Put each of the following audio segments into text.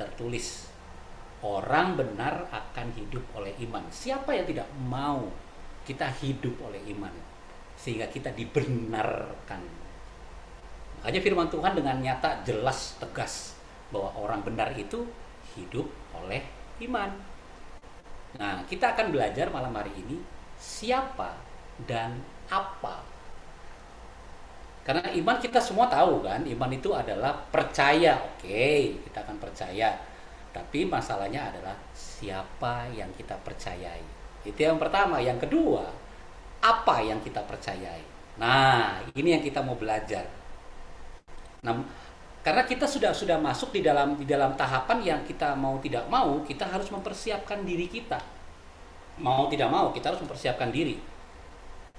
tertulis, orang benar akan hidup oleh iman. Siapa yang tidak mau kita hidup oleh iman sehingga kita dibenarkan? Makanya firman Tuhan dengan nyata, jelas, tegas bahwa orang benar itu hidup oleh iman. Nah, kita akan belajar malam hari ini siapa dan apa. Karena iman kita semua tahu kan, iman itu adalah percaya. Oke, kita akan percaya. Tapi masalahnya adalah siapa yang kita percayai. Itu yang pertama. Yang kedua, apa yang kita percayai. Nah, ini yang kita mau belajar. Nah, karena kita sudah masuk di dalam tahapan yang kita mau tidak mau, kita harus mempersiapkan diri kita. Mau tidak mau, kita harus mempersiapkan diri.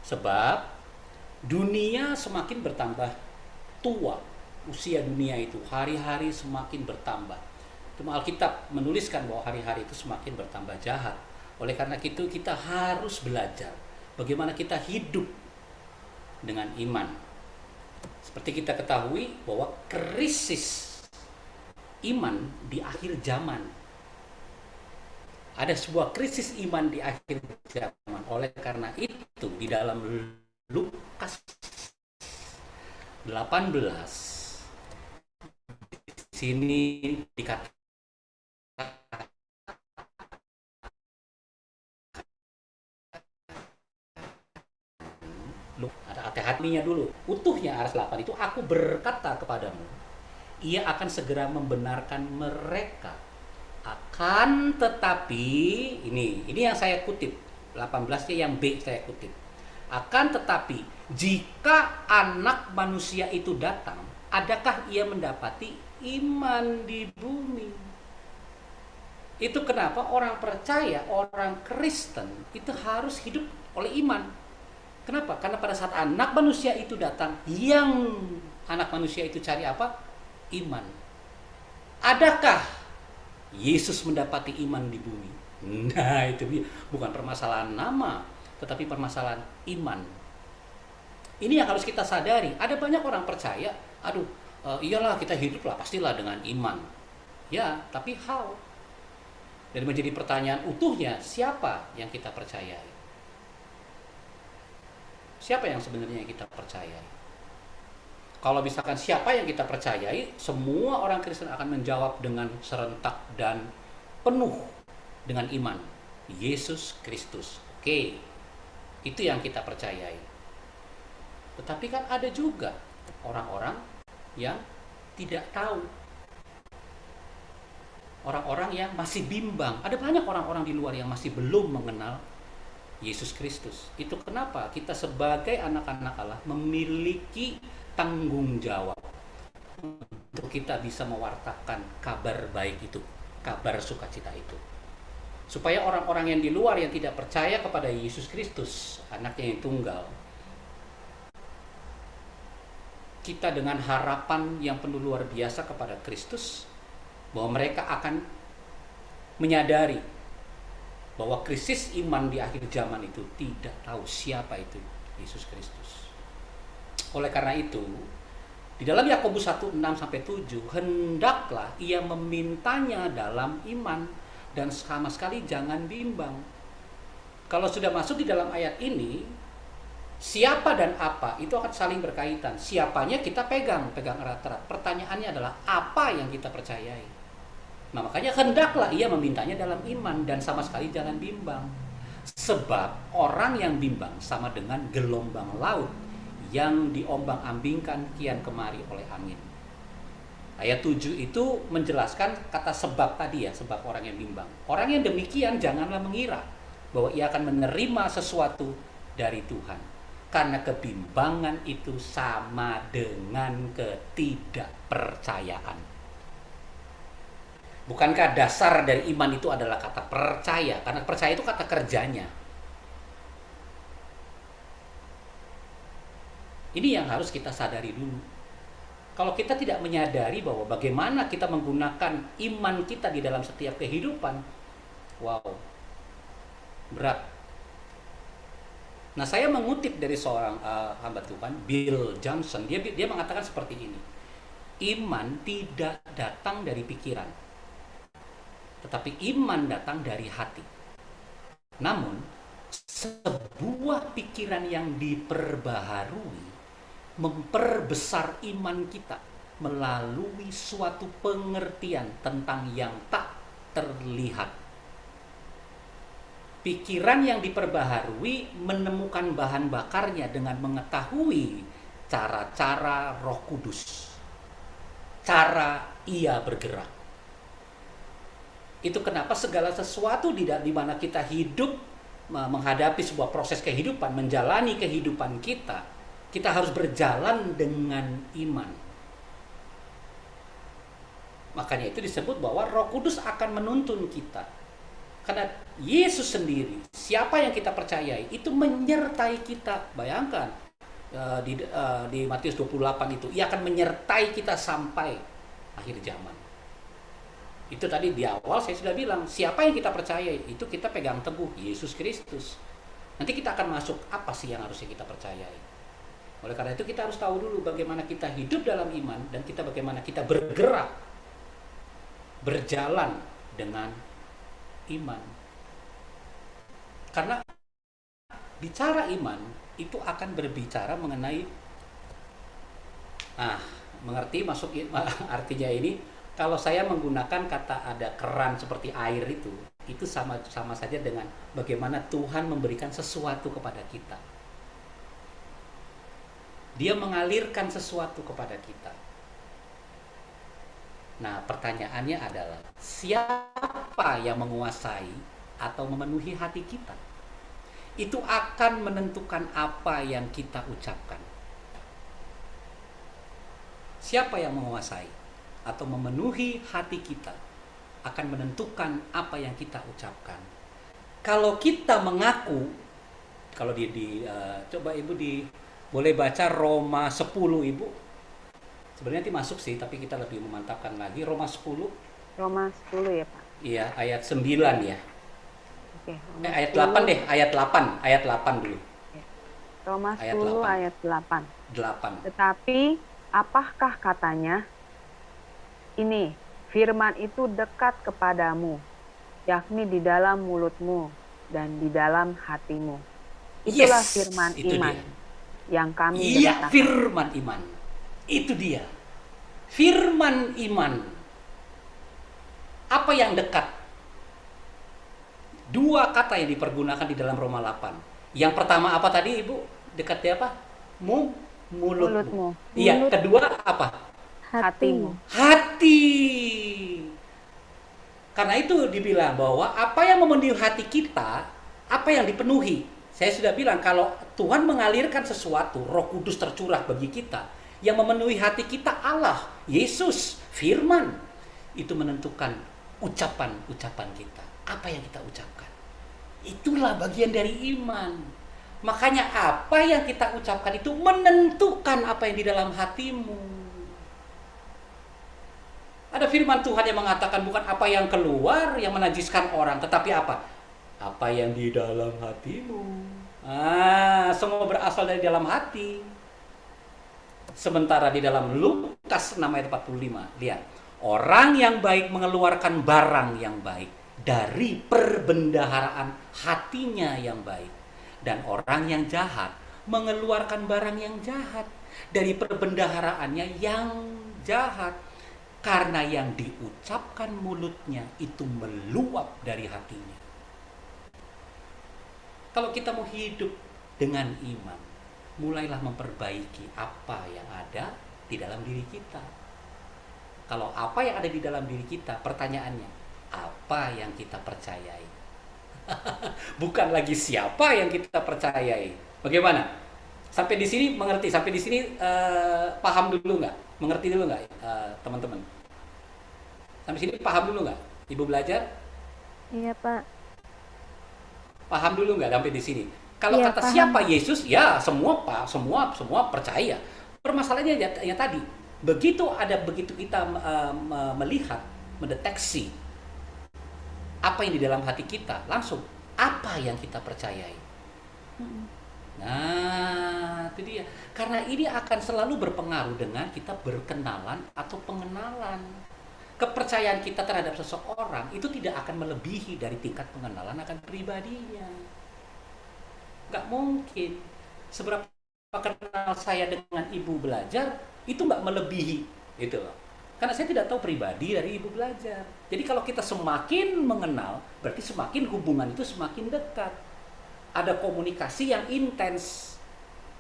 Sebab dunia semakin bertambah tua. Usia dunia itu hari-hari semakin bertambah. Itu Alkitab menuliskan bahwa hari-hari itu semakin bertambah jahat. Oleh karena itu kita harus belajar bagaimana kita hidup dengan iman. Seperti kita ketahui bahwa krisis iman di akhir zaman. Ada sebuah krisis iman di akhir zaman. Oleh karena itu di dalam Lukas 18 di sini dikatakan, ada hati-hatinya dulu. Utuhnya ayat 8 itu, aku berkata kepadamu, ia akan segera membenarkan mereka. Akan tetapi, ini yang saya kutip, 18-nya yang B saya kutip. Akan tetapi, jika anak manusia itu datang, adakah ia mendapati iman di bumi? Itu kenapa orang percaya, orang Kristen itu harus hidup oleh iman. Kenapa? Karena pada saat anak manusia itu datang, yang anak manusia itu cari apa? Iman. Adakah Yesus mendapati iman di bumi? Nah, itu bukan permasalahan nama, tetapi permasalahan iman. Ini yang harus kita sadari. Ada banyak orang percaya, iyalah kita hiduplah pastilah dengan iman. Ya, tapi how? Dan menjadi pertanyaan utuhnya, siapa yang kita percayai? Siapa yang sebenarnya kita percayai? Kalau misalkan siapa yang kita percayai, semua orang Kristen akan menjawab dengan serentak dan penuh dengan iman. Yesus Kristus. Oke, itu yang kita percayai. Tetapi kan ada juga orang-orang yang tidak tahu. Orang-orang yang masih bimbang. Ada banyak orang-orang di luar yang masih belum mengenal Yesus Kristus. Itu kenapa kita sebagai anak-anak Allah memiliki tanggung jawab untuk kita bisa mewartakan kabar baik itu, kabar sukacita itu. Supaya orang-orang yang di luar yang tidak percaya kepada Yesus Kristus, anaknya yang tunggal, kita dengan harapan yang penuh luar biasa kepada Kristus, bahwa mereka akan menyadari bahwa krisis iman di akhir zaman itu tidak tahu siapa itu Yesus Kristus. Oleh karena itu, di dalam Yakobus 1:6-7, hendaklah ia memintanya dalam iman dan sama sekali jangan bimbang. Kalau sudah masuk di dalam ayat ini, siapa dan apa itu akan saling berkaitan. Siapanya kita pegang erat-erat. Pertanyaannya adalah apa yang kita percayai. Nah, makanya hendaklah ia memintanya dalam iman dan sama sekali jangan bimbang. Sebab orang yang bimbang sama dengan gelombang laut yang diombang-ambingkan kian kemari oleh angin. Ayat 7 itu menjelaskan kata sebab tadi ya, sebab orang yang bimbang. Orang yang demikian janganlah mengira bahwa ia akan menerima sesuatu dari Tuhan. Karena kebimbangan itu sama dengan ketidakpercayaan. Bukankah dasar dari iman itu adalah kata percaya? Karena percaya itu kata kerjanya. Ini yang harus kita sadari dulu. Kalau kita tidak menyadari bahwa bagaimana kita menggunakan iman kita di dalam setiap kehidupan, wow, berat. Nah, saya mengutip dari seorang hamba Tuhan, Bill Johnson. Dia mengatakan seperti ini. Iman tidak datang dari pikiran, tetapi iman datang dari hati. Namun, sebuah pikiran yang diperbaharui memperbesar iman kita melalui suatu pengertian tentang yang tak terlihat. Pikiran yang diperbaharui menemukan bahan bakarnya dengan mengetahui cara-cara Roh Kudus, cara Ia bergerak. Itu kenapa segala sesuatu di mana kita hidup, menghadapi sebuah proses kehidupan, menjalani kehidupan kita harus berjalan dengan iman. Makanya itu disebut bahwa Roh Kudus akan menuntun kita. Karena Yesus sendiri, siapa yang kita percayai, itu menyertai kita. Bayangkan di Matius 28 itu, Ia akan menyertai kita sampai akhir zaman. Itu tadi di awal saya sudah bilang, siapa yang kita percayai, itu kita pegang teguh, Yesus Kristus. Nanti kita akan masuk, apa sih yang harusnya kita percayai. Oleh karena itu kita harus tahu dulu bagaimana kita hidup dalam iman, dan bagaimana kita bergerak, berjalan dengan iman. Karena bicara iman itu akan berbicara mengenai mengerti masuk artinya ini. Kalau saya menggunakan kata ada keran seperti air itu sama saja dengan bagaimana Tuhan memberikan sesuatu kepada kita. Dia mengalirkan sesuatu kepada kita. Nah, pertanyaannya adalah, siapa yang menguasai atau memenuhi hati kita? Itu akan menentukan apa yang kita ucapkan. Siapa yang menguasai atau memenuhi hati kita akan menentukan apa yang kita ucapkan. Kalau kita mengaku, kalau coba Ibu boleh baca Roma 10, Ibu. Sebenarnya nanti masuk sih, tapi kita lebih memantapkan lagi. Roma 10. Roma 10 ya, Pak? Iya, ayat 9 ya. Oke, Ayat 8 deh, ayat 8 dulu. Roma 10 ayat 8. 8. Tetapi apakah katanya? Ini, firman itu dekat kepadamu, yakni di dalam mulutmu dan di dalam hatimu. Itulah firman iman yang kami berkatakan. Iya, firman iman. Itu dia. Firman iman. Apa yang dekat? Dua kata yang dipergunakan di dalam Roma 8. Yang pertama apa tadi, Ibu? Dekatnya apa? Mulutmu. Iya, kedua apa? Hatimu. Hati. Karena itu dibilang bahwa apa yang memenuhi hati kita, apa yang dipenuhi. Saya sudah bilang kalau Tuhan mengalirkan sesuatu, Roh Kudus tercurah bagi kita, yang memenuhi hati kita Allah, Yesus, firman, itu menentukan ucapan-ucapan kita. Apa yang kita ucapkan. Itulah bagian dari iman. Makanya apa yang kita ucapkan itu menentukan apa yang di dalam hatimu. Ada firman Tuhan yang mengatakan bukan apa yang keluar yang menajiskan orang, tetapi apa? Apa yang di dalam hatimu. Semua berasal dari dalam hati. Sementara di dalam Lukas 6 ayat 45, lihat. Orang yang baik mengeluarkan barang yang baik dari perbendaharaan hatinya yang baik. Dan orang yang jahat mengeluarkan barang yang jahat dari perbendaharaannya yang jahat. Karena yang diucapkan mulutnya itu meluap dari hatinya. Kalau kita mau hidup dengan iman, mulailah memperbaiki apa yang ada di dalam diri kita. Kalau apa yang ada di dalam diri kita, pertanyaannya, apa yang kita percayai? Bukan lagi siapa yang kita percayai. Bagaimana? Sampai di sini mengerti? Sampai di sini paham dulu nggak? Mengerti dulu nggak, teman-teman? Sampai sini paham dulu nggak? Ibu belajar? Iya, Pak. Paham dulu nggak sampai di sini? Kalau Iya, kata paham. siapa Yesus, ya semua percaya. Permasalahannya ya tadi, begitu kita melihat, mendeteksi apa yang di dalam hati kita, langsung apa yang kita percayai. Nah, itu dia. Karena ini akan selalu berpengaruh dengan kita berkenalan atau pengenalan. kepercayaan kita terhadap seseorang itu tidak akan melebihi dari tingkat pengenalan akan pribadinya. Nggak mungkin. Seberapa kenal saya dengan ibu belajar, itu nggak melebihi. Itu loh. Karena saya tidak tahu pribadi dari ibu belajar. Jadi kalau kita semakin mengenal, berarti semakin hubungan itu semakin dekat. Ada komunikasi yang intens.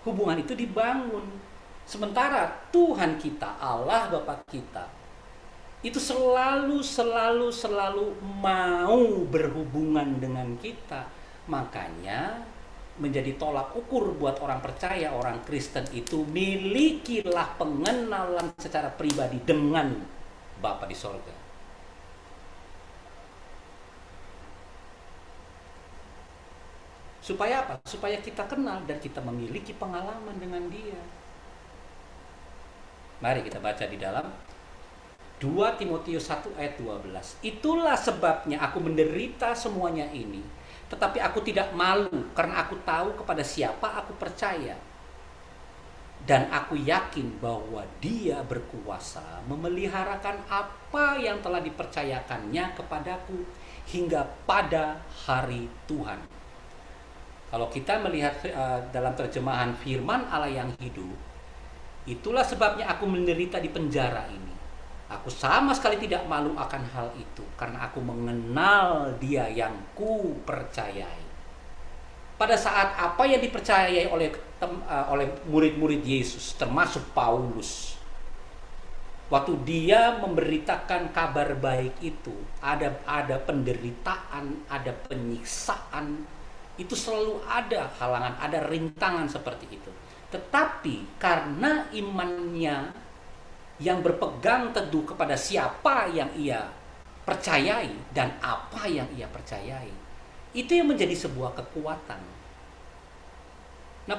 Hubungan itu dibangun. Sementara Tuhan kita, Allah Bapa kita, itu selalu mau berhubungan dengan kita. Makanya menjadi tolak ukur buat orang percaya, orang Kristen itu, milikilah pengenalan secara pribadi dengan Bapa di sorga. Supaya apa? Supaya kita kenal dan kita memiliki pengalaman dengan Dia. Mari kita baca di dalam 2 Timotius 1 ayat 12. Itulah sebabnya aku menderita semuanya ini, tetapi aku tidak malu, karena aku tahu kepada siapa aku percaya. Dan aku yakin bahwa Dia berkuasa memeliharakan apa yang telah dipercayakannya kepadaku hingga pada hari Tuhan. Kalau kita melihat dalam terjemahan firman Allah yang hidup, itulah sebabnya aku menderita di penjara ini. Aku sama sekali tidak malu akan hal itu, karena aku mengenal Dia yang ku percayai. Pada saat apa yang dipercayai oleh murid-murid Yesus, termasuk Paulus, waktu dia memberitakan kabar baik itu, ada penderitaan, ada penyiksaan, itu selalu ada halangan, ada rintangan seperti itu. Tetapi karena imannya yang berpegang teguh kepada siapa yang ia percayai dan apa yang ia percayai, itu yang menjadi sebuah kekuatan. Nah,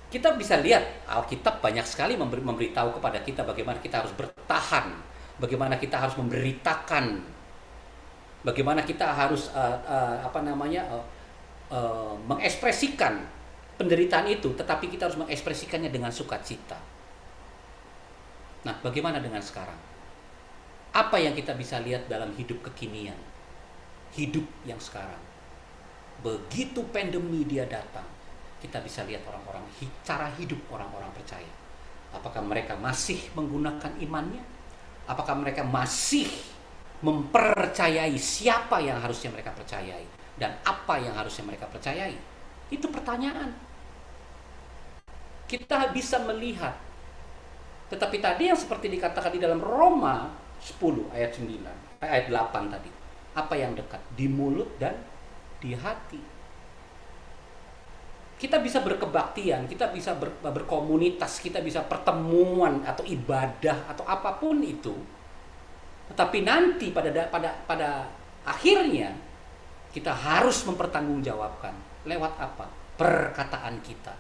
kita bisa lihat Alkitab banyak sekali memberitahu kepada kita bagaimana kita harus bertahan, bagaimana kita harus memberitakan, bagaimana kita harus mengekspresikan penderitaan itu, tetapi kita harus mengekspresikannya dengan sukacita. Nah, bagaimana dengan sekarang? Apa yang kita bisa lihat dalam hidup kekinian? Hidup yang sekarang. Begitu pandemi dia datang, kita bisa lihat cara hidup orang-orang percaya. Apakah mereka masih menggunakan imannya? Apakah mereka masih mempercayai siapa yang harusnya mereka percayai dan apa yang harusnya mereka percayai? Itu pertanyaan. Kita bisa melihat. Tetapi tadi yang seperti dikatakan di dalam Roma 10 ayat 8 tadi. Apa yang dekat? Di mulut dan di hati. Kita bisa berkebaktian, kita bisa berkomunitas, kita bisa pertemuan atau ibadah atau apapun itu. Tetapi nanti pada akhirnya kita harus mempertanggungjawabkan lewat apa? Perkataan kita.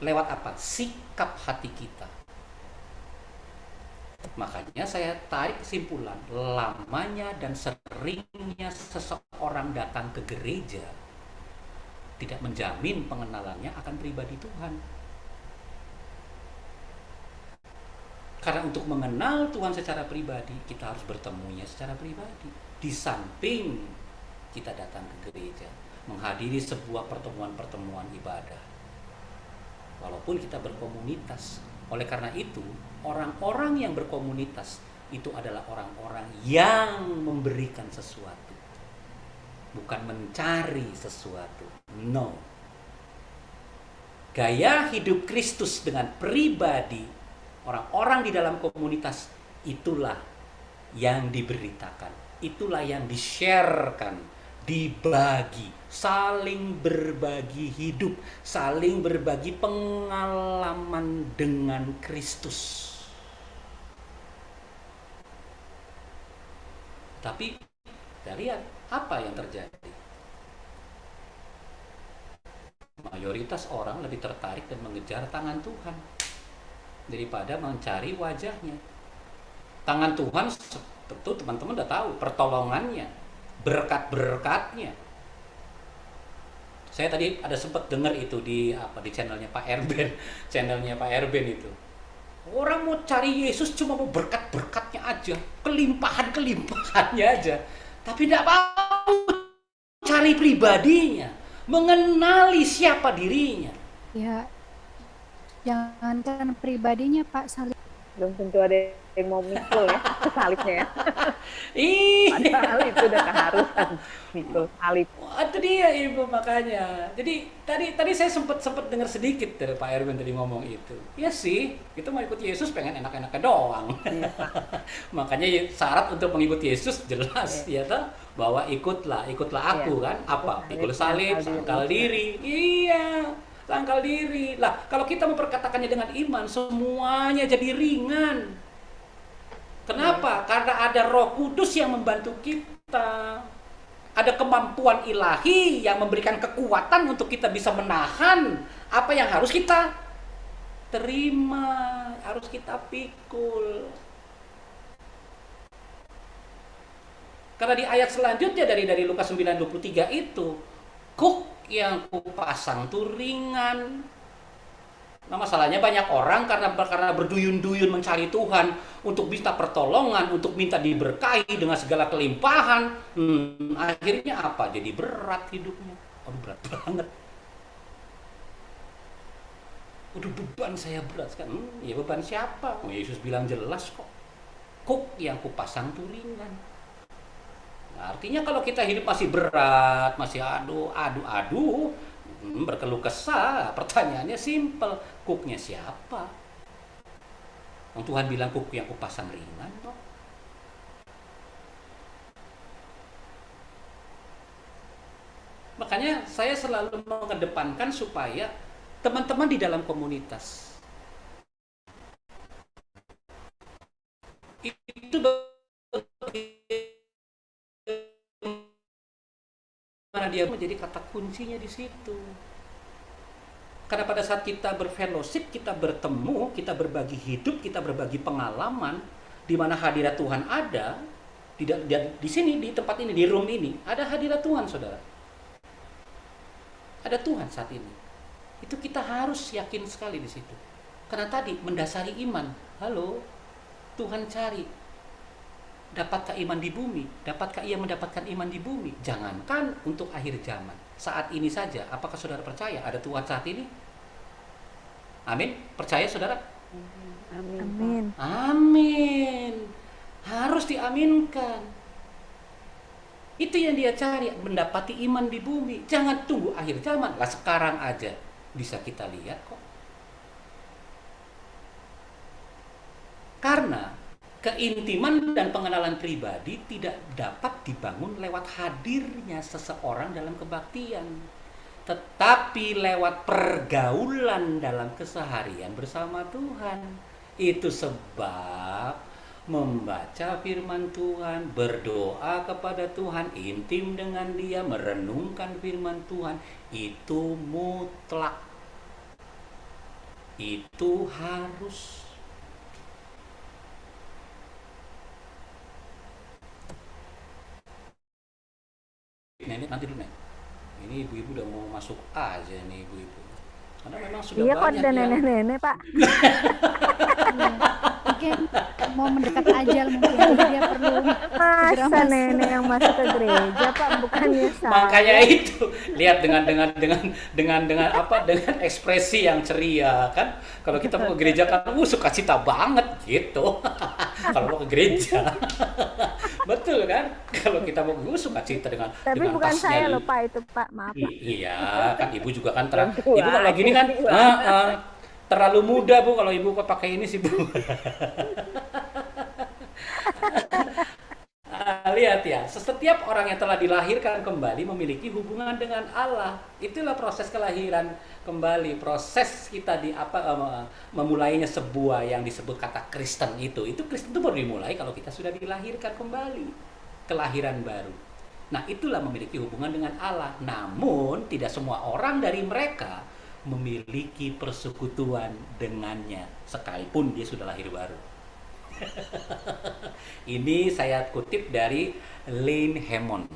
Lewat apa? Sikap hati kita. Makanya saya tarik kesimpulan, lamanya dan seringnya seseorang datang ke gereja tidak menjamin pengenalannya akan pribadi Tuhan. Karena untuk mengenal Tuhan secara pribadi, kita harus bertemunya secara pribadi. Di samping kita datang ke gereja, menghadiri sebuah pertemuan-pertemuan ibadah. Walaupun kita berkomunitas. Oleh karena itu, orang-orang yang berkomunitas itu adalah orang-orang yang memberikan sesuatu, bukan mencari sesuatu. No. Gaya hidup Kristus dengan pribadi orang-orang di dalam komunitas, itulah yang diberitakan, itulah yang di-sharekan, dibagi, saling berbagi hidup, saling berbagi pengalaman dengan Kristus. Tapi kita lihat apa yang terjadi. Mayoritas orang lebih tertarik dan mengejar tangan Tuhan daripada mencari wajahnya. Tangan Tuhan, tentu teman-teman udah tahu, pertolongannya, berkat-berkatnya. Saya tadi ada sempat dengar itu di channelnya Pak Erben, channelnya Pak Erben itu. Orang mau cari Yesus cuma mau berkat-berkatnya aja, kelimpahan-kelimpahannya aja. Tapi tidak mau cari pribadinya, mengenali siapa dirinya. Ya, jangankan pribadinya Pak, Belum tentu ada yang mau mikul ya, salibnya ya. Ih, Padahal itu udah keharusan mikul salib. itu dia Ibu makanya. Jadi tadi saya sempat dengar sedikit dari Pak Erwin tadi ngomong itu. Ya sih, kita mau ikut Yesus pengen enak-enaknya doang. Iya, Makanya syarat untuk mengikuti Yesus jelas ya toh, bahwa ikutlah aku kan. Apa? Pikul salib, sangkal diri. Iya, sangkal diri. Lah, kalau kita memperkatakannya dengan iman, semuanya jadi ringan. Kenapa? Karena ada Roh Kudus yang membantu kita. Ada kemampuan ilahi yang memberikan kekuatan untuk kita bisa menahan apa yang harus kita terima, harus kita pikul. Karena di ayat selanjutnya dari Lukas 9:23 itu, kuk yang kupasang tuh ringan. Nah, masalahnya banyak orang karena berduyun-duyun mencari Tuhan untuk minta pertolongan, untuk minta diberkahi dengan segala kelimpahan. Akhirnya apa? Jadi berat hidupnya. Oh, berat banget. Udah beban saya berat kan? Ya beban siapa? Oh, Yesus bilang jelas kok. Kuk yang kupasang tuh ringan. Nah, artinya kalau kita hidup masih berat, masih aduh, berkeluh kesah, pertanyaannya simpel, kuknya siapa? Tuhan bilang kuk yang kupasang ringan kok. Makanya saya selalu mengedepankan supaya teman-teman di dalam komunitas itu mana dia menjadi kata kuncinya di situ. Karena pada saat kita berfellowship, kita bertemu, kita berbagi hidup, kita berbagi pengalaman, di mana hadirat Tuhan ada, di sini, di tempat ini, di room ini, ada hadirat Tuhan, saudara. Ada Tuhan saat ini. Itu kita harus yakin sekali di situ. Karena tadi mendasari iman. Halo, Tuhan cari. Dapatkah iman di bumi? Dapatkah ia mendapatkan iman di bumi? Jangankan untuk akhir zaman. Saat ini saja, apakah saudara percaya ada Tuhan saat ini? Amin. Percaya saudara? Amin. Amin. Harus diaminkan. Itu yang dia cari, mendapati iman di bumi. Jangan tunggu akhir zaman. Lah sekarang aja bisa kita lihat kok. Karena keintiman dan pengenalan pribadi tidak dapat dibangun lewat hadirnya seseorang dalam kebaktian, tetapi lewat pergaulan dalam keseharian bersama Tuhan. Itu sebab membaca firman Tuhan, berdoa kepada Tuhan, intim dengan Dia, merenungkan firman Tuhan, itu mutlak. Itu harus. Nenek nanti dulu, Nek. Ini ibu-ibu udah mau masuk aja nih ibu-ibu. Karena memang sudah Iya kok banyak ada yang nenek-nenek Pak. mungkin mau mendekat ajal, mungkin jadi dia perlu segera Masa masuk. nenek yang masuk ke gereja Pak, bukannya saya. makanya itu lihat dengan apa, dengan ekspresi yang ceria kan. Kalau kita mau ke gereja kan sukacita banget gitu. Kalau mau ke gereja. Betul kan? Kalau kita mau sukacita dengan Tapi dengan bukan tasnya. saya loh Pak, itu Pak, maaf Pak. Iya, kan ibu juga kan Yang tua, ibu kalau gini kan yang tua. terlalu muda Bu kalau ibu kok pakai ini sih Bu. Lihat ya, setiap orang yang telah dilahirkan kembali memiliki hubungan dengan Allah. Itulah proses kelahiran kembali, proses kita memulainya sebuah yang disebut kata Kristen itu. Itu Kristen itu baru dimulai kalau kita sudah dilahirkan kembali, kelahiran baru. Nah, itulah memiliki hubungan dengan Allah. Namun, tidak semua orang dari mereka memiliki persekutuan dengannya, sekalipun dia sudah lahir baru. Ini saya kutip dari Lynn Hammond.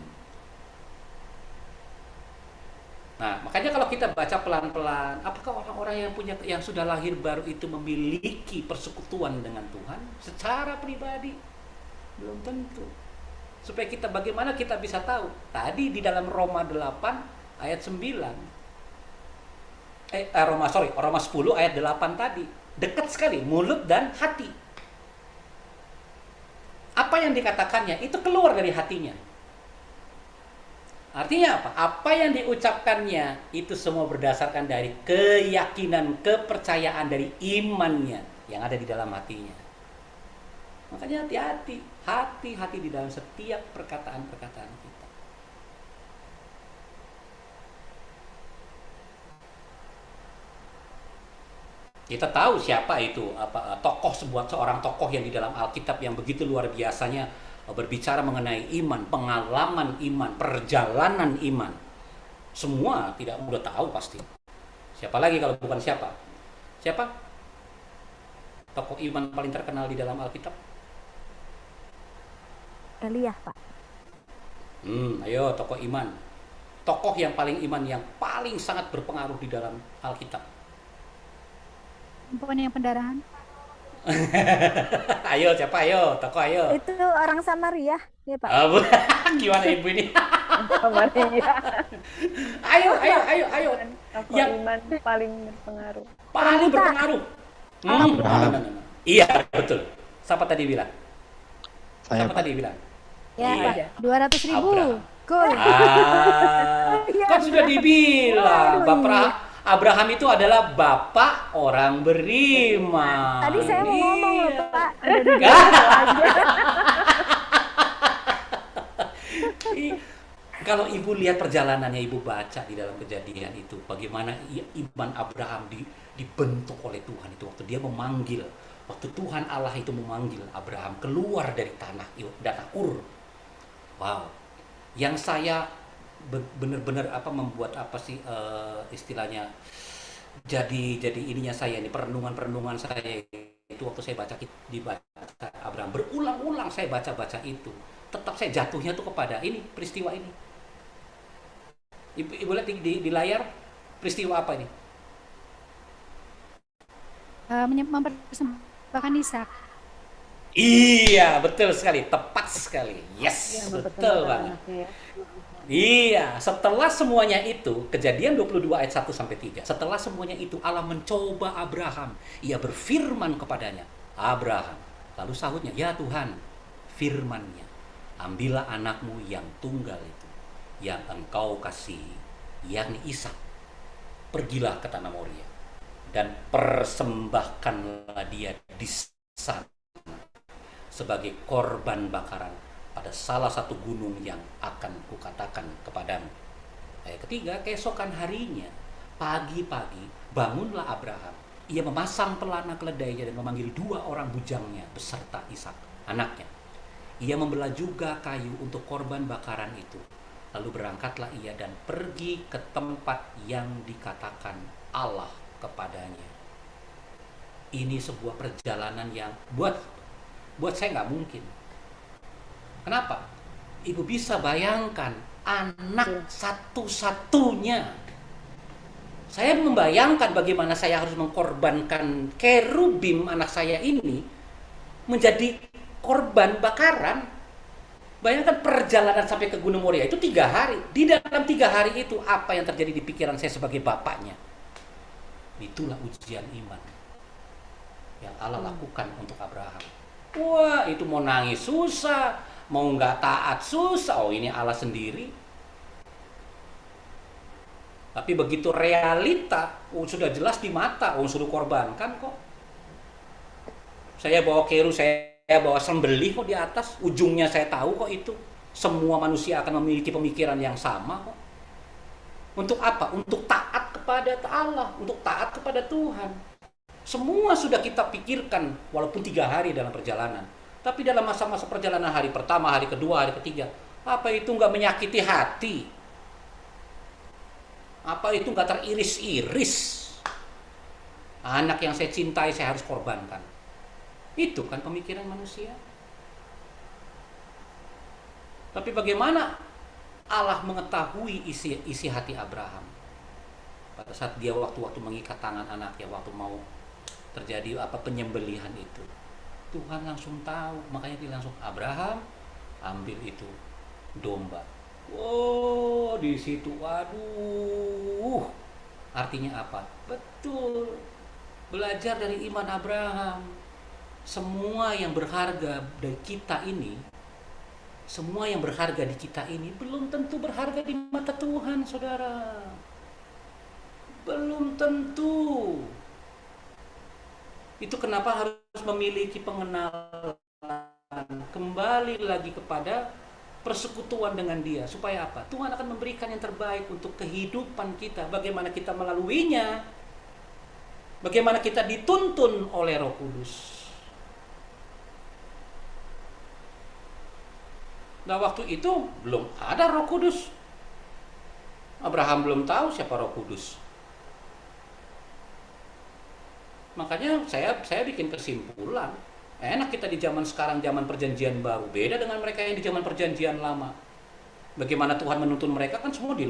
Nah, makanya kalau kita baca pelan-pelan, apakah orang-orang yang sudah lahir baru itu memiliki persekutuan dengan Tuhan secara pribadi? Belum tentu. Supaya kita bagaimana kita bisa tahu? Tadi di dalam Roma 8 ayat 9. Roma 10 ayat 8 tadi. Dekat sekali mulut dan hati. Apa yang dikatakannya itu keluar dari hatinya. Artinya apa? Apa yang diucapkannya itu semua berdasarkan dari keyakinan, kepercayaan dari imannya yang ada di dalam hatinya. Makanya hati-hati, hati-hati di dalam setiap perkataan-perkataan kita. Kita tahu siapa itu, seorang tokoh yang di dalam Alkitab yang begitu luar biasanya berbicara mengenai iman, pengalaman iman, perjalanan iman. Semua tidak mudah tahu pasti. Siapa lagi kalau bukan siapa? Siapa? Tokoh iman paling terkenal di dalam Alkitab? Elia, Pak. Ayo tokoh iman. Tokoh yang paling iman, yang paling sangat berpengaruh di dalam Alkitab. Bukan yang pendarahan. Ayo siapa? Ayo tokoh ayo. Itu orang Samaria, ya Pak. Gimana ibu ini? Samaria. Ayo. Tokoh Yang iman paling berpengaruh. paling berpengaruh. Iya betul. Siapa tadi bilang? Saya, Siapa Pak. tadi bilang? Ya, Iya. 200.000. Abraham. Gol. Kan sudah dibilang Abraham itu adalah bapak orang beriman. Tadi saya mau ngomong loh, Iya. Pak. Udah dibilang aja. Kalau ibu lihat perjalanannya, ibu baca di dalam Kejadian itu, bagaimana iman Abraham dibentuk oleh Tuhan itu waktu dia memanggil, waktu Tuhan Allah itu memanggil Abraham keluar dari tanah Ur. Wow, yang saya benar-benar membuat istilahnya jadi ininya saya ini perenungan saya itu waktu saya dibaca Abraham berulang-ulang saya baca itu, tetap saya jatuhnya tuh kepada ini peristiwa ini. Ibu lihat di layar peristiwa apa ini? Mempersembahkan Ishak. Iya, betul sekali, tepat sekali. Yes, betul banget. Iya, setelah semuanya itu, Kejadian 22 ayat 1 sampai 3. Setelah semuanya itu Allah mencoba Abraham. Ia berfirman kepadanya, Abraham. Lalu sahutnya, ya Tuhan, firman-Nya, ambillah anakmu yang tunggal itu, yang engkau kasihi, yakni Ishak. Pergilah ke tanah Moria dan persembahkanlah dia di sana sebagai korban bakaran pada salah satu gunung yang akan kukatakan kepadamu. Ayat ketiga, keesokan harinya, pagi-pagi, bangunlah Abraham. Ia memasang pelana keledainya dan memanggil 2 orang bujangnya beserta Ishak, anaknya. Ia membelah juga kayu untuk korban bakaran itu. Lalu berangkatlah ia dan pergi ke tempat yang dikatakan Allah kepadanya. Ini sebuah perjalanan yang buat saya nggak mungkin. Kenapa? Ibu bisa bayangkan anak satu-satunya. Saya membayangkan bagaimana saya harus mengkorbankan kerubim anak saya ini menjadi korban bakaran. Bayangkan perjalanan sampai ke Gunung Moria itu 3 hari. Di dalam 3 hari itu apa yang terjadi di pikiran saya sebagai bapaknya? Itulah ujian iman yang Allah lakukan untuk Abraham. Wah, itu mau nangis susah, mau nggak taat susah. Oh, ini Allah sendiri. Tapi begitu realita, sudah jelas di mata, suruh korbankan kok. Saya bawa keru, saya bawa sembelih kok di atas, ujungnya saya tahu kok itu. Semua manusia akan memiliki pemikiran yang sama kok. Untuk apa? Untuk taat kepada Allah, untuk taat kepada Tuhan. Semua sudah kita pikirkan walaupun 3 hari dalam perjalanan. Tapi dalam masa-masa perjalanan hari pertama, hari kedua, hari ketiga, apa itu nggak menyakiti hati? Apa itu nggak teriris-iris? Anak yang saya cintai saya harus korbankan. Itu kan pemikiran manusia. Tapi bagaimana Allah mengetahui isi hati Abraham? pada saat dia waktu-waktu mengikat tangan anaknya, waktu mau terjadi penyembelihan itu, Tuhan langsung tahu. Makanya dia langsung, Abraham ambil itu domba. Oh, di situ, waduh, artinya apa? Betul, belajar dari iman Abraham. Semua yang berharga dari kita ini, semua yang berharga di kita ini belum tentu berharga di mata Tuhan, saudara. Belum tentu. Itu kenapa harus memiliki pengenalan, kembali lagi kepada persekutuan dengan Dia. Supaya apa? Tuhan akan memberikan yang terbaik untuk kehidupan kita. Bagaimana kita melaluinya, bagaimana kita dituntun oleh Roh Kudus. Nah, waktu itu belum ada Roh Kudus. Abraham belum tahu siapa Roh Kudus. Makanya saya bikin kesimpulan, enak kita di zaman sekarang, zaman perjanjian baru, beda dengan mereka yang di zaman perjanjian lama. Bagaimana Tuhan menuntun mereka kan semua, di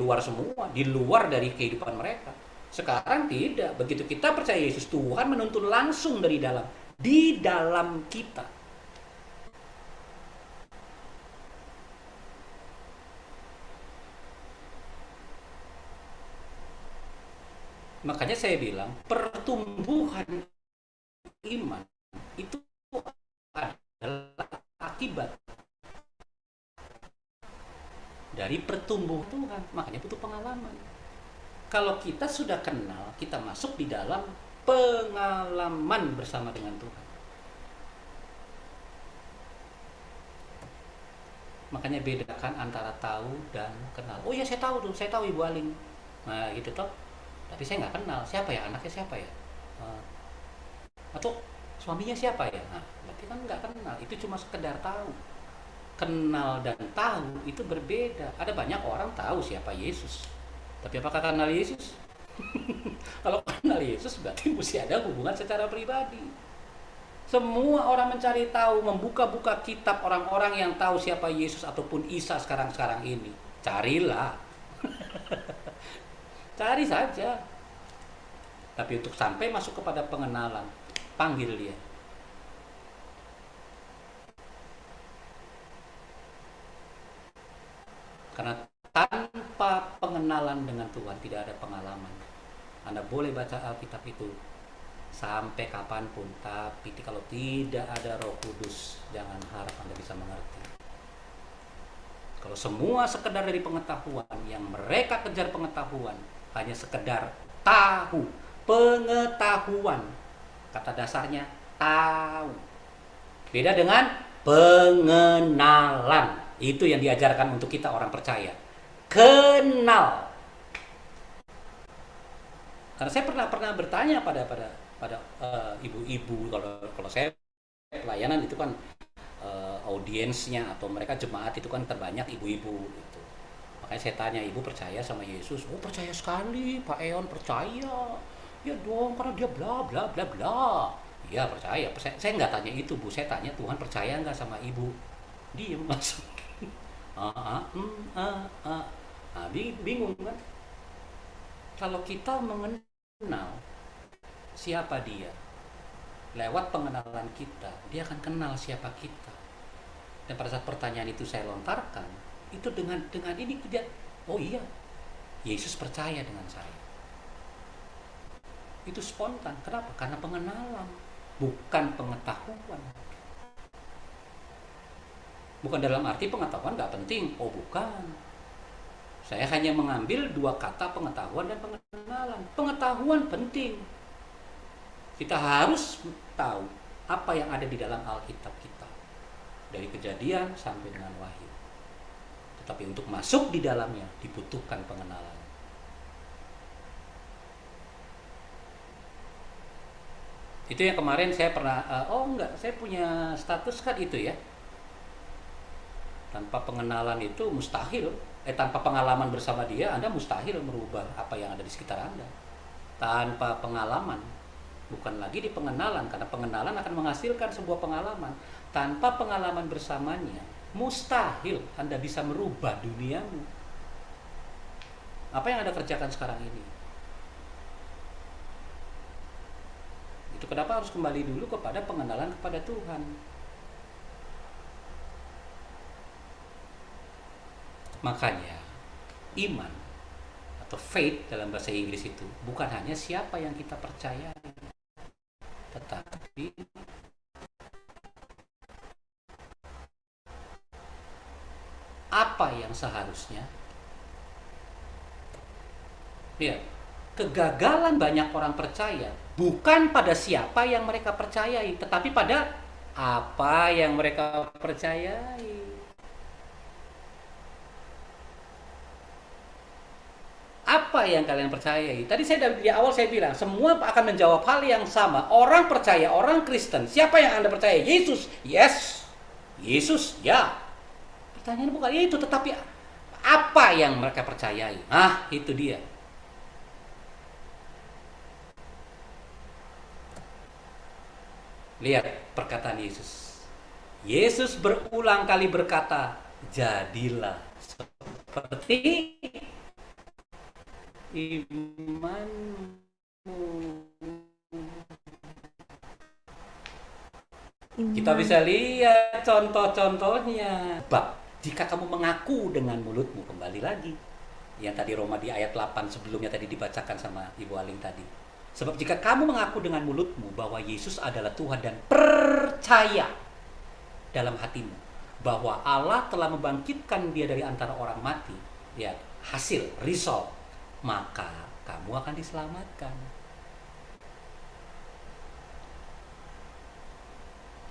luar dari kehidupan mereka. Sekarang tidak. Begitu kita percaya Yesus, Tuhan menuntun langsung dari dalam, di dalam kita. Makanya saya bilang, pertumbuhan iman itu adalah akibat dari pertumbuhan Tuhan. Makanya butuh pengalaman. Kalau kita sudah kenal, kita masuk di dalam pengalaman bersama dengan Tuhan. Makanya bedakan antara tahu dan kenal. Oh ya, saya tahu Ibu Aling. Nah gitu toh. Tapi saya nggak kenal siapa ya anaknya, siapa ya, atau suaminya siapa ya. Nah, berarti kan nggak kenal. Itu cuma sekedar tahu. Kenal dan tahu itu berbeda. Ada banyak orang tahu siapa Yesus, tapi apakah kenal Yesus? Kalau kenal Yesus berarti mesti ada hubungan secara pribadi. Semua orang mencari tahu, membuka-buka kitab orang-orang yang tahu siapa Yesus ataupun Isa sekarang ini. Carilah. Cari saja. Tapi untuk sampai masuk kepada pengenalan, panggil dia. Karena tanpa pengenalan dengan Tuhan tidak ada pengalaman. Anda boleh baca Alkitab itu sampai kapanpun, tapi kalau tidak ada Roh Kudus, jangan harap Anda bisa mengerti. Kalau semua sekedar dari pengetahuan, yang mereka kejar pengetahuan, hanya sekedar tahu, pengetahuan. Kata dasarnya tahu. Beda dengan pengenalan. Itu yang diajarkan untuk kita orang percaya. Kenal. Karena saya pernah bertanya pada ibu-ibu, kalau saya pelayanan itu kan audiensnya atau mereka jemaat itu kan terbanyak ibu-ibu gitu. Makanya saya tanya, ibu percaya sama Yesus? Oh, percaya sekali Pak Eon, percaya. Ya dong, karena dia bla bla bla bla. Iya percaya. Saya nggak tanya itu Bu, saya tanya Tuhan percaya nggak sama ibu? Diem langsung. Bingung kan? Kalau kita mengenal siapa dia, lewat pengenalan kita, dia akan kenal siapa kita. Dan pada saat pertanyaan itu saya lontarkan, itu dengan ini dia, oh iya, Yesus percaya dengan saya. Itu spontan. Kenapa? Karena pengenalan, bukan pengetahuan. Bukan dalam arti pengetahuan nggak penting. Oh bukan. Saya hanya mengambil dua kata, pengetahuan dan pengenalan. Pengetahuan penting. Kita harus tahu apa yang ada di dalam Alkitab kita. Dari Kejadian sampai dengan Wahyu. Tetapi untuk masuk di dalamnya dibutuhkan pengenalan. Itu yang kemarin saya pernah, saya punya status kan itu ya. Tanpa pengenalan itu mustahil. Tanpa pengalaman bersama dia, Anda mustahil merubah apa yang ada di sekitar Anda. Tanpa pengalaman, bukan lagi di pengenalan, karena pengenalan akan menghasilkan sebuah pengalaman. Tanpa pengalaman bersamanya, mustahil Anda bisa merubah duniamu. Apa yang Anda kerjakan sekarang ini? Itu kenapa harus kembali dulu kepada pengenalan kepada Tuhan. Makanya iman atau faith dalam bahasa Inggris itu bukan hanya siapa yang kita percaya, tetapi apa yang seharusnya. Lihat, kegagalan banyak orang percaya bukan pada siapa yang mereka percayai, tetapi pada apa yang mereka percayai. Apa yang kalian percayai? Tadi di awal saya bilang, semua akan menjawab hal yang sama. Orang percaya, orang Kristen. Siapa yang Anda percaya? Yesus. Yes. Yesus, ya. Pertanyaan bukan itu, tetapi apa yang mereka percayai? Ah, itu dia. Lihat perkataan Yesus. Yesus berulang kali berkata, jadilah seperti imanmu. Kita bisa lihat contoh-contohnya. Jika kamu mengaku dengan mulutmu, kembali lagi yang tadi Roma di ayat 8 sebelumnya tadi dibacakan sama Ibu Aling tadi. Sebab jika kamu mengaku dengan mulutmu bahwa Yesus adalah Tuhan dan percaya dalam hatimu bahwa Allah telah membangkitkan dia dari antara orang mati, lihat hasil, result, maka kamu akan diselamatkan.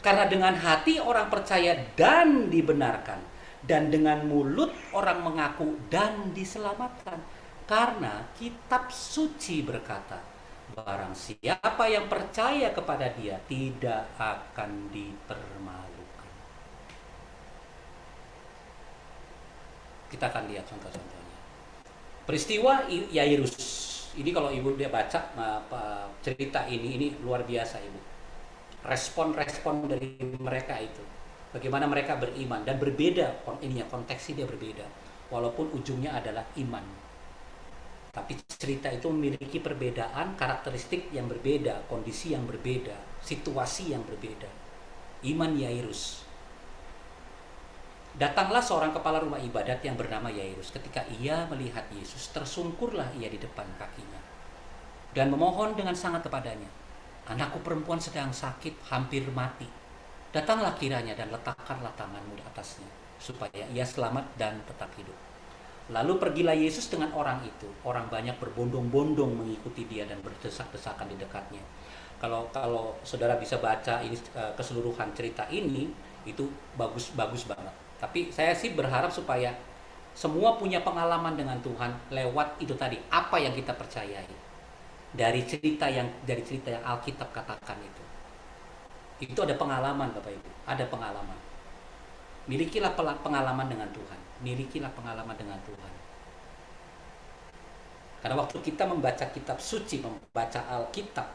Karena dengan hati orang percaya dan dibenarkan, dan dengan mulut orang mengaku dan diselamatkan. Karena kitab suci berkata, barang siapa yang percaya kepada dia tidak akan dipermalukan. Kita akan lihat contoh-contohnya. Peristiwa Yairus. Ini kalau Ibu dia baca cerita ini luar biasa, Ibu. Respon-respon dari mereka itu. Bagaimana mereka beriman dan berbeda, konteksnya dia berbeda. Walaupun ujungnya adalah iman. Tapi cerita itu memiliki perbedaan, karakteristik yang berbeda, kondisi yang berbeda, situasi yang berbeda. Iman Yairus. Datanglah seorang kepala rumah ibadat yang bernama Yairus. Ketika ia melihat Yesus, tersungkurlah ia di depan kakinya dan memohon dengan sangat kepadanya, anakku perempuan sedang sakit, hampir mati. Datanglah kiranya dan letakkanlah tanganmu di atasnya, supaya ia selamat dan tetap hidup. Lalu pergilah Yesus dengan orang itu. Orang banyak berbondong-bondong mengikuti dia dan berdesak-desakan di dekatnya. Kalau saudara bisa baca ini keseluruhan cerita ini, itu bagus banget. Tapi saya sih berharap supaya semua punya pengalaman dengan Tuhan lewat itu tadi, apa yang kita percayai. Dari cerita yang Alkitab katakan itu. Itu ada pengalaman, Bapak Ibu, ada pengalaman. Milikilah pengalaman dengan Tuhan. Milikilah pengalaman dengan Tuhan. Karena waktu kita membaca kitab suci, membaca Alkitab,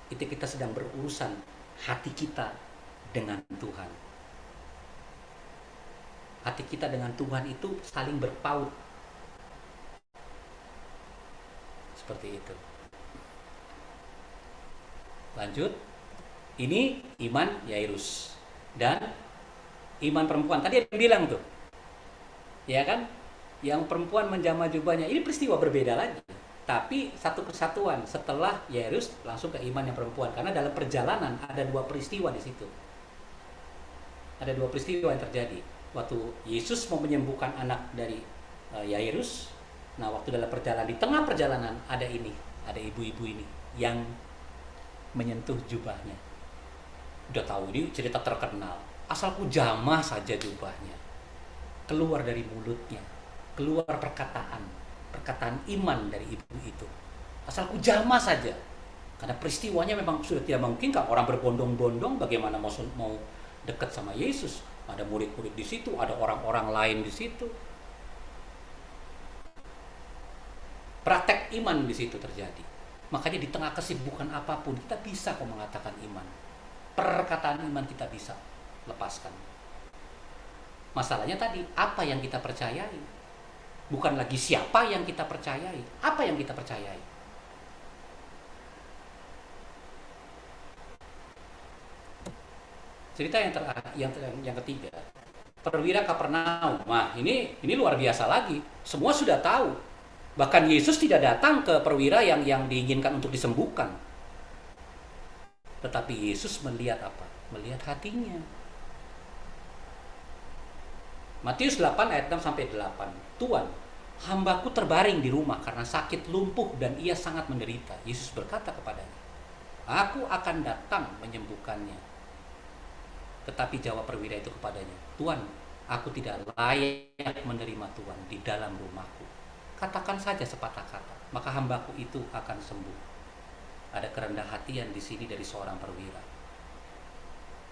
itu kita sedang berurusan hati kita dengan Tuhan. Hati kita dengan Tuhan itu saling berpaut. Seperti itu. Lanjut. Ini iman Yairus. Dan iman perempuan. Tadi yang bilang tuh. Ya kan? Yang perempuan menjamah jubahnya. Ini peristiwa berbeda lagi. Tapi satu kesatuan. Setelah Yairus langsung ke iman yang perempuan. Karena dalam perjalanan ada dua peristiwa di situ. Ada dua peristiwa yang terjadi. Waktu Yesus mau menyembuhkan anak dari Yairus. Nah, waktu dalam perjalanan, di tengah perjalanan ada ibu-ibu ini yang menyentuh jubahnya. Udah tahu ini cerita terkenal. Asalku jamah saja jubahnya. Keluar dari mulutnya, keluar perkataan iman dari ibu itu. Asalku jamah saja. Karena peristiwanya memang sudah tidak mungkin, kan orang berbondong-bondong, bagaimana mau dekat sama Yesus. Ada murid-murid di situ, ada orang-orang lain di situ. Praktek iman di situ terjadi. Makanya di tengah kesibukan apapun kita bisa kok mengatakan iman. Perkataan iman kita bisa lepaskan. Masalahnya tadi, apa yang kita percayai? Bukan lagi siapa yang kita percayai, apa yang kita percayai. Cerita yang ketiga, perwira Kapernaum. Nah, ini luar biasa lagi. Semua sudah tahu. Bahkan Yesus tidak datang ke perwira yang diinginkan untuk disembuhkan. Tetapi Yesus melihat apa? Melihat hatinya. Matius 8 ayat 6 sampai 8. Tuan, hambaku terbaring di rumah karena sakit lumpuh dan ia sangat menderita. Yesus berkata kepadanya, aku akan datang menyembuhkannya. Tetapi jawab perwira itu kepadanya, Tuan, aku tidak layak menerima Tuan di dalam rumahku. Katakan saja sepatah kata, maka hambaku itu akan sembuh. Ada kerendahan hatian di sini dari seorang perwira.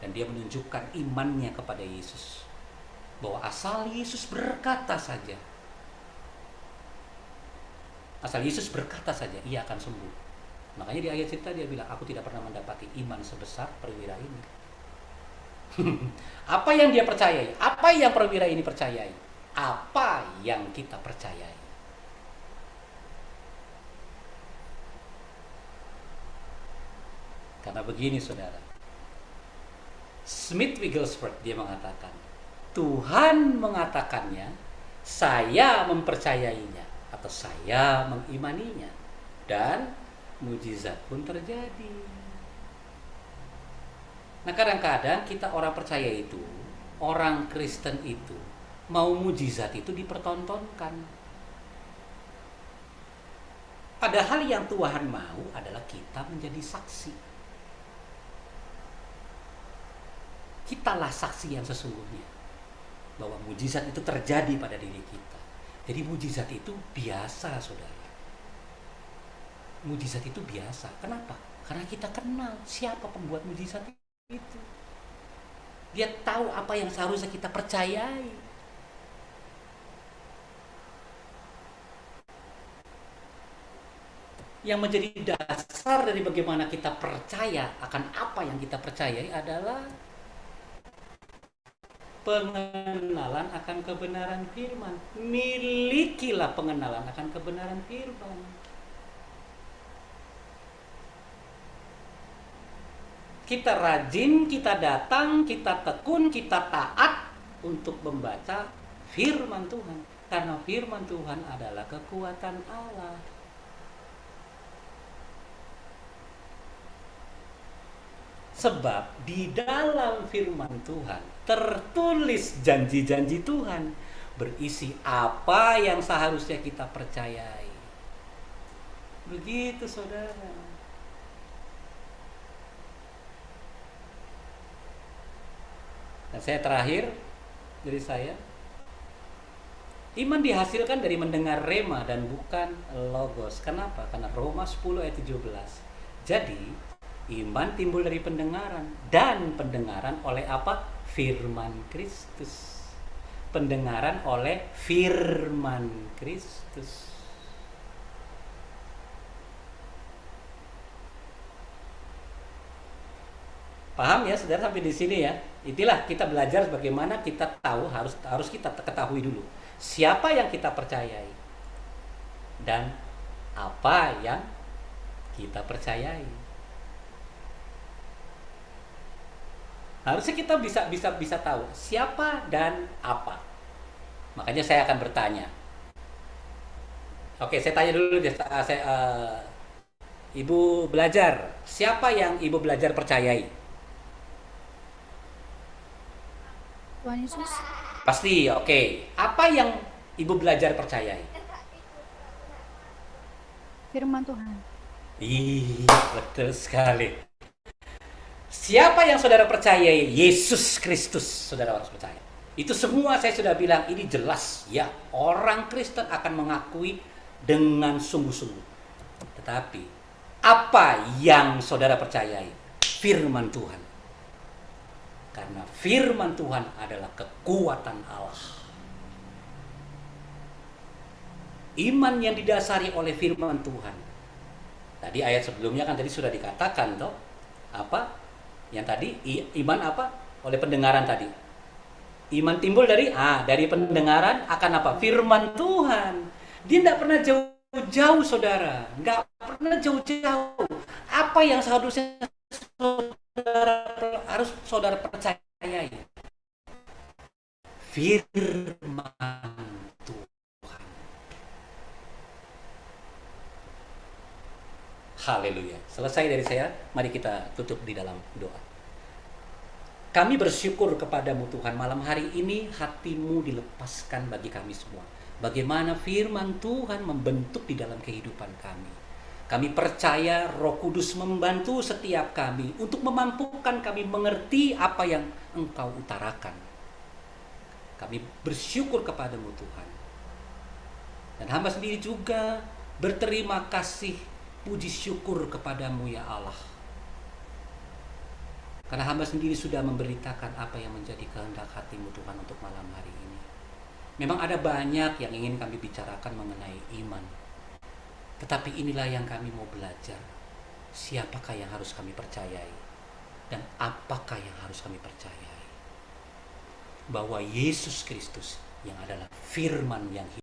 Dan dia menunjukkan imannya kepada Yesus. Bahwa asal Yesus berkata saja. Asal Yesus berkata saja, ia akan sembuh. Makanya di ayat cerita dia bilang, aku tidak pernah mendapati iman sebesar perwira ini. Apa yang dia percayai? Apa yang perwira ini percayai? Apa yang kita percayai? Karena begini saudara, Smith Wigglesworth dia mengatakan, Tuhan mengatakannya, saya mempercayainya atau saya mengimaninya, dan mujizat pun terjadi. Nah, kadang-kadang kita orang percaya itu, orang Kristen itu mau mujizat itu dipertontonkan. Padahal yang Tuhan mau adalah kita menjadi saksi. Kitalah saksi yang sesungguhnya bahwa mujizat itu terjadi pada diri kita. Jadi mujizat itu biasa, saudara. Mujizat itu biasa. Kenapa? Karena kita kenal siapa pembuat mujizat itu. Dia tahu apa yang seharusnya kita percayai. Yang menjadi dasar dari bagaimana kita percaya akan apa yang kita percayai adalah pengenalan akan kebenaran firman. Milikilah pengenalan akan kebenaran firman. Kita rajin, kita datang, kita tekun, kita taat untuk membaca firman Tuhan. Karena firman Tuhan adalah kekuatan Allah. Sebab di dalam firman Tuhan tertulis janji-janji Tuhan, berisi apa yang seharusnya kita percayai. Begitu saudara. Dan saya terakhir dari saya, iman dihasilkan dari mendengar rema dan bukan logos. Kenapa? Karena Roma 10 ayat 17. Jadi iman timbul dari pendengaran, dan pendengaran oleh apa? Firman Kristus. Pendengaran oleh firman Kristus. Paham ya saudara sampai di sini ya? Itulah kita belajar bagaimana kita tahu, harus kita ketahui dulu siapa yang kita percayai dan apa yang kita percayai. Harusnya kita bisa tahu siapa dan apa. Makanya saya akan bertanya. Oke, saya tanya dulu deh. Ibu belajar, siapa yang ibu belajar percayai? Tuhan Yesus. Pasti, oke. Apa yang ibu belajar percayai? Firman Tuhan. Ih, betul sekali. Siapa yang saudara percayai? Yesus Kristus, saudara harus percaya. Itu semua saya sudah bilang, ini jelas ya. Orang Kristen akan mengakui dengan sungguh-sungguh. Tetapi apa yang saudara percayai? Firman Tuhan. Karena firman Tuhan adalah kekuatan Allah. Iman yang didasari oleh firman Tuhan. Tadi ayat sebelumnya kan tadi sudah dikatakan toh. Apa? Yang tadi iman apa? Oleh pendengaran tadi. Iman timbul dari pendengaran akan apa? Firman Tuhan. Dia tidak pernah jauh-jauh saudara. Nggak pernah jauh-jauh. Apa yang seharusnya harus saudara percayai firman Tuhan. Haleluya. Selesai dari saya, mari kita tutup di dalam doa. Kami bersyukur kepadamu Tuhan, malam hari ini hatimu dilepaskan bagi kami semua. Bagaimana firman Tuhan membentuk di dalam kehidupan kami. Kami percaya Roh Kudus membantu setiap kami untuk memampukan kami mengerti apa yang Engkau utarakan. Kami bersyukur kepadamu Tuhan. Dan hamba sendiri juga berterima kasih, puji syukur kepadamu ya Allah. Karena hamba sendiri sudah memberitakan apa yang menjadi kehendak hatimu Tuhan untuk malam hari ini. Memang ada banyak yang ingin kami bicarakan mengenai iman. Tetapi inilah yang kami mau belajar. Siapakah yang harus kami percayai? Dan apakah yang harus kami percayai? Bahwa Yesus Kristus yang adalah firman yang hidup